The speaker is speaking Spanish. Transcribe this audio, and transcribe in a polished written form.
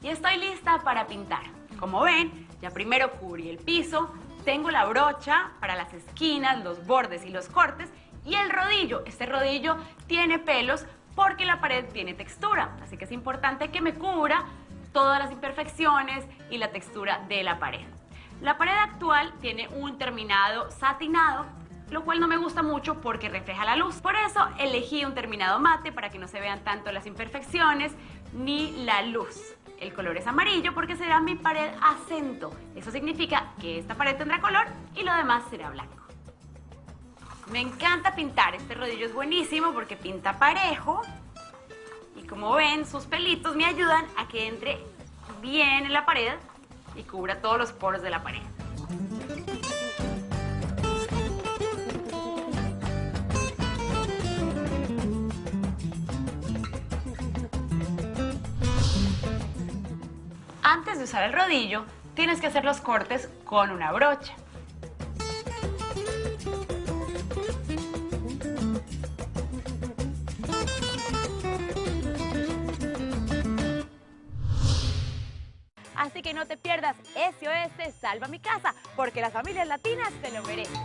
y estoy lista para pintar. Como ven, ya primero cubrí el piso, tengo la brocha para las esquinas, los bordes y los cortes y el rodillo. Este rodillo tiene pelos porque la pared tiene textura, así que es importante que me cubra todas las imperfecciones y la textura de la pared. La pared actual tiene un terminado satinado, lo cual no me gusta mucho porque refleja la luz. Por eso elegí un terminado mate para que no se vean tanto las imperfecciones ni la luz. El color es amarillo porque será mi pared acento. Eso significa que esta pared tendrá color y lo demás será blanco. Me encanta pintar, este rodillo es buenísimo porque pinta parejo y como ven sus pelitos me ayudan a que entre bien en la pared y cubra todos los poros de la pared. Antes de usar el rodillo, tienes que hacer los cortes con una brocha. Así que no te pierdas SOS Salva mi Casa, porque las familias latinas se lo merecen.